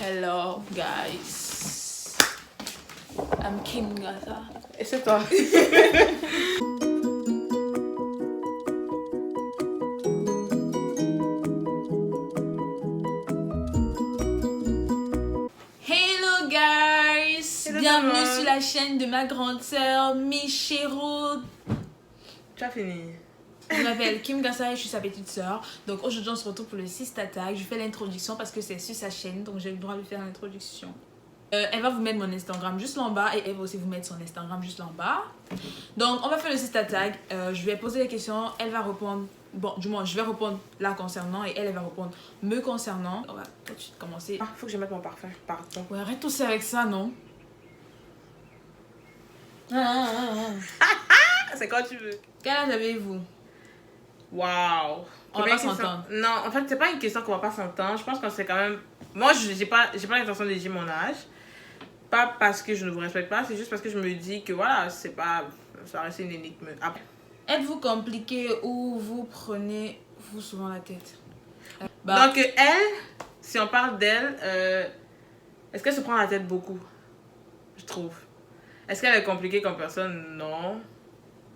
Hello guys, I'm Kim Gata. Et c'est toi. Hello guys, Hello, bienvenue maman. sur la chaîne de ma grande sœur Michiro. Tu as fini. Je m'appelle Kim Gassa et je suis sa petite sœur. Donc aujourd'hui on se retrouve pour le Sist Attack. Je fais l'introduction parce que c'est sur sa chaîne, donc j'ai le droit de faire l'introduction. Elle va vous mettre mon Instagram juste là en bas et elle va aussi vous mettre son Instagram juste là en bas. Donc on va faire le Sist Attack. Je vais poser des questions, elle va répondre. Bon, du moins je vais répondre là concernant et elle va répondre me concernant. On va tout de suite commencer. Ah, faut que je mette mon parfum. Pardon. Ouais, arrête aussi avec ça, non? C'est quand tu veux. Quel âge avez-vous? Waouh. On va pas s'entendre. Non, en fait, c'est pas une question qu'on va pas s'entendre. Je pense que c'est quand même. Moi, j'ai pas l'intention de dire mon âge. Pas parce que je ne vous respecte pas, c'est juste parce que je me dis que voilà, c'est pas. Ça reste une énigme. Après. Êtes-vous compliqué ou vous prenez-vous souvent la tête? Donc, elle, si on parle d'elle, est-ce qu'elle se prend la tête beaucoup? Je trouve. Est-ce qu'elle est compliquée comme personne? Non.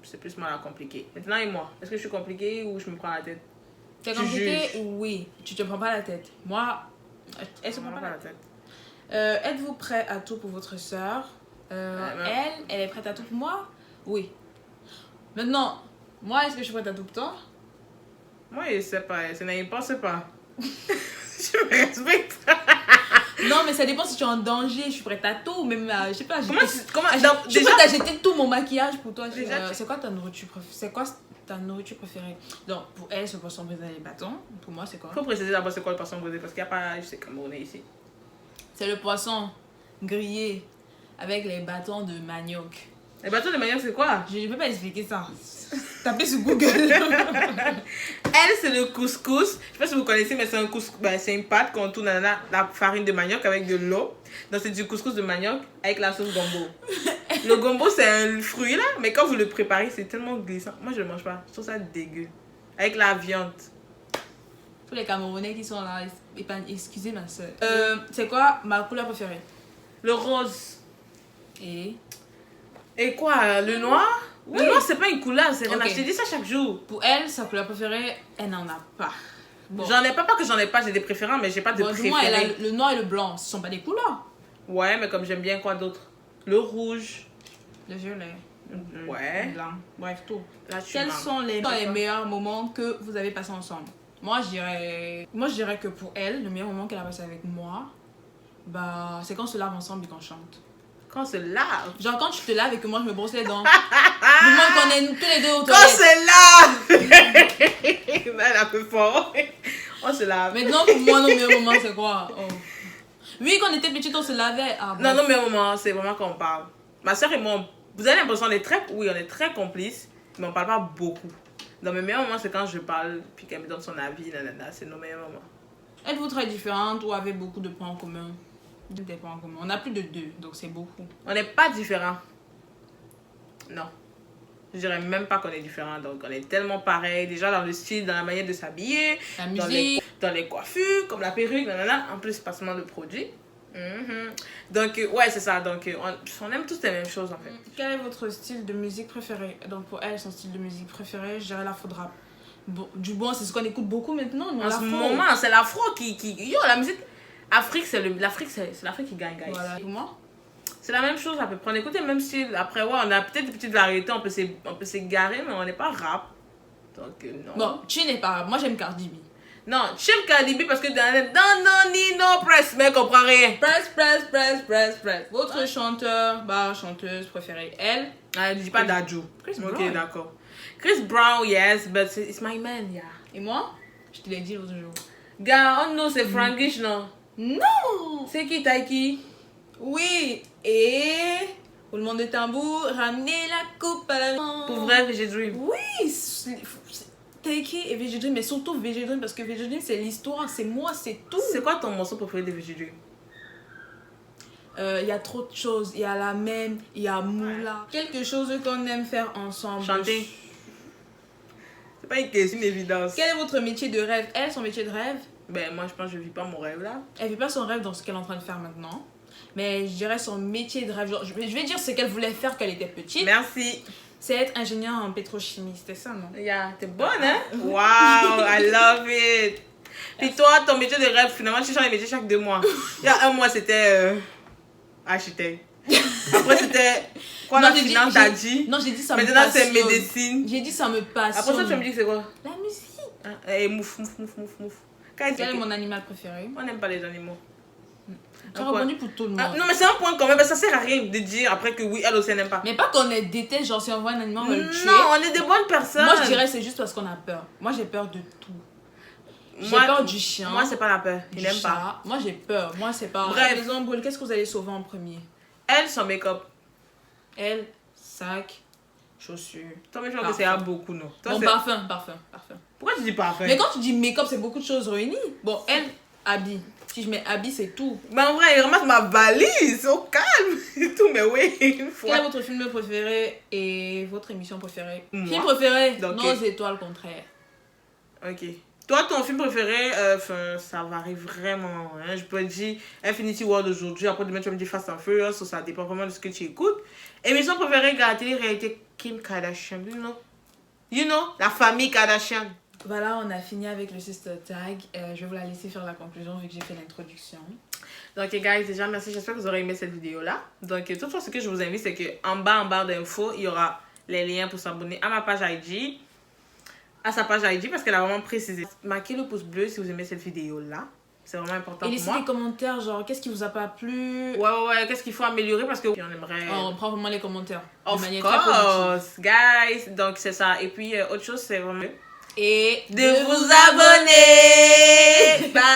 C'est plus moi la compliquée. Maintenant, et moi, est-ce que je suis compliquée ou je me prends la tête? C'est Tu compliqué? juges. Oui. Tu te prends pas la tête. Moi, elle se prend pas la tête. Êtes-vous prêt à tout pour votre soeur? Elle est prête à tout pour moi? Oui. Maintenant, moi, est-ce que je suis prête à tout pour toi? Moi, je sais pas. Ça n'y pense pas. Je me respecte. Non, mais ça dépend si tu es en danger. Je suis prête à tout. Même, je sais pas. Je suis déjà, prête à jeter tout mon maquillage pour toi. Déjà, C'est quoi ta nourriture préférée? C'est quoi ta nourriture préférée? Donc, pour elle, c'est le poisson brisé dans les bâtons. Pour moi, c'est quoi? faut préciser d'abord c'est quoi le poisson brisé parce qu'il n'y a pas, je sais, camerounais ici. C'est le poisson grillé avec les bâtons de manioc. Les bâtons de manioc, c'est quoi? Je ne peux pas expliquer ça. Tapez sur Google. Elle, c'est le couscous. Je sais pas si vous connaissez, mais c'est un couscous. Ben, c'est une pâte qu'on tourne dans la farine de manioc avec de l'eau. Donc, c'est du couscous de manioc avec la sauce gombo. Le gombo, c'est un fruit là, mais quand vous le préparez, c'est tellement glissant. Moi, je le mange pas. Je trouve ça dégueu. Avec la viande. Tous les Camerounais qui sont là, excusez ma soeur. C'est quoi ma couleur préférée? Le rose. Et quoi? Le noir? Oui. Le noir, c'est pas une couleur, c'est rien. Ok. Je te dis ça chaque jour. pour elle, sa couleur préférée, elle n'en a pas. Bon. J'en ai pas que j'en ai pas, j'ai des préférences, mais j'ai pas de Bon, du moins, elle a préférés. le noir et le blanc. Ce sont pas des couleurs. Ouais, mais comme j'aime bien quoi d'autre? Le rouge. Le violet. Ouais. Le blanc. Bref, tout. Là, tu Quels m'as- sont les meilleurs moments que vous avez passés ensemble? Moi, je dirais que pour elle, le meilleur moment qu'elle a passé avec moi, bah, c'est quand on se lave ensemble et qu'on chante. Quand on se lave. Genre quand tu te laves et que moi je me brosse les dents. Du moins qu'on est tous les deux aux Quand toilettes. on se lave. Elle est un peu fort. On se lave. Maintenant, pour moi, nos meilleurs moments, c'est quoi? Oh. Oui, quand on était petite, on se lavait. Ah, bon. Non, non, mais au moment, c'est vraiment quand on parle. Ma soeur et moi, vous avez l'impression qu'on est très... Oui, on est très complices, mais on parle pas beaucoup. Dans mes meilleurs moments, c'est quand je parle, puis qu'elle me donne son avis, nanana, c'est nos meilleurs moments. Êtes-vous très différentes ou avez beaucoup de points en commun? Des points en commun. On a plus de 2, donc c'est beaucoup. On n'est pas différents. Non. Je dirais même pas qu'on est différents. Donc, on est tellement pareil. Déjà dans le style, dans la manière de s'habiller. La Dans les, musique. dans les coiffures, comme la perruque, nanana. En plus, pas seulement le produit. Donc, ouais, c'est ça. Donc, on aime tous les mêmes choses, en fait. Quel est votre style de musique préféré? Donc pour elle, son style de musique préféré, je dirais la food rap. Bon, du bon, c'est ce qu'on écoute beaucoup maintenant. Nous, En ce moment, c'est l'afro qui... Yo, la musique... L'Afrique, c'est l'Afrique qui gagne, guys. Voilà. Pour moi? C'est la même chose à peu près. On écoute le même style. Après, ouais, on a peut-être des petites variétés. On peut s'égarer, mais on n'est pas rap. Donc, non. Bon, tu n'es pas rap. Moi, j'aime Cardi B. Non, j'aime Cardi B parce que dans Nino Press, mais comprend rien. Press. Votre chanteur, chanteuse préférée, elle? Ah, je dis pas Dadju. Chris Ok, Brown. d'accord. Chris Brown, yes, but it's my man, yeah. Et moi? Je te l'ai dit l'autre jour. Gars, oh non, c'est Frankish, non? Non! C'est qui, Taiki? Oui! Et... roulement de tambour, ramener la coupe à la main. Pour vrai, VG Dream. Oui! Taiki et VG Dream, mais surtout VG Dream, parce que VG Dream, c'est l'histoire, c'est moi, c'est tout. C'est quoi ton morceau préféré de VG Dream? Il y a trop de choses. Il y a la même, il y a Moula. Quelque chose qu'on aime faire ensemble. Chanter. C'est pas une question d'évidence. Quel est votre métier de rêve? Elle, son métier de rêve, Ben, moi, je pense que je vis pas mon rêve là. Elle vit pas son rêve dans ce qu'elle est en train de faire maintenant. Mais je dirais son métier de rêve. Genre, je vais dire ce qu'elle voulait faire quand elle était petite. Merci. C'est être ingénieur en pétrochimie. C'était ça, non? Yeah, t'es bonne, hein? Wow, I love it. Puis toi, ton métier de rêve, finalement, tu changes de métier chaque 2 mois. Il y a 1 mois, c'était architecte. Après, c'était quoi la finance, t'as dit? Non, j'ai dit ça me Maintenant, passionne. c'est médecine. J'ai dit ça me passionne. Après ça, tu me dis que c'est quoi? La musique. Et mouf, mouf, mouf, mouf, mouf. Quel est mon animal préféré? On n'aime pas les animaux. Tu as répondu pour tout le monde. Non, mais c'est un point quand même, parce que ça sert à rien de dire après que oui, elle aussi, elle n'aime pas. Mais pas qu'on est déteste, genre si on voit un animal, on va le tuer. Non, on est des bonnes personnes. Moi, je dirais c'est juste parce qu'on a peur. Moi, j'ai peur de tout. J'ai peur du chien. Moi, c'est pas la peur. Il du n'aime chat. pas. Moi, j'ai peur. Moi, c'est pas. Bref. Maison brûle, qu'est-ce que vous allez sauver en premier? Elle, son make-up. Elle, sac, chaussures. Toi, mais je crois que c'est à beaucoup, non? Toi, Bon, c'est- parfum. Pourquoi tu dis parfum? Mais quand tu dis make-up, c'est beaucoup de choses réunies. Bon, elle, habit. Si je mets habit, c'est tout. Mais en vrai, il ramasse ma valise, au calme. Et tout, mais oui, une Quel est fois. votre film préféré et votre émission préférée? Moi? Film préféré? Donc, Nos étoiles contraires. Ok. Toi, ton film préféré, ça varie vraiment. Hein. Je peux te dire Infinity War aujourd'hui, après demain, tu vas me dire Fast and Furious, ça dépend vraiment de ce que tu écoutes. Émission préférée, la télé-réalité Kim Kardashian, you know, la famille Kardashian. Voilà, on a fini avec le sister tag. Je vais vous la laisser faire la conclusion vu que j'ai fait l'introduction. Donc, guys, déjà, merci. J'espère que vous aurez aimé cette vidéo-là. Donc, toutefois, ce que je vous invite, c'est qu'en bas, en barre d'infos, il y aura les liens pour s'abonner à ma page IG. À sa page IG, parce qu'elle a vraiment précisé. Marquez le pouce bleu si vous aimez cette vidéo-là. C'est vraiment important Et pour laissez moi. des commentaires, genre, qu'est-ce qui vous a pas plu? Ouais, qu'est-ce qu'il faut améliorer parce que on aimerait. On prend vraiment les commentaires. De Of manière très positive. course, guys. Donc, c'est ça. Et puis, autre chose, c'est vraiment. Et De vous abonner! Bye!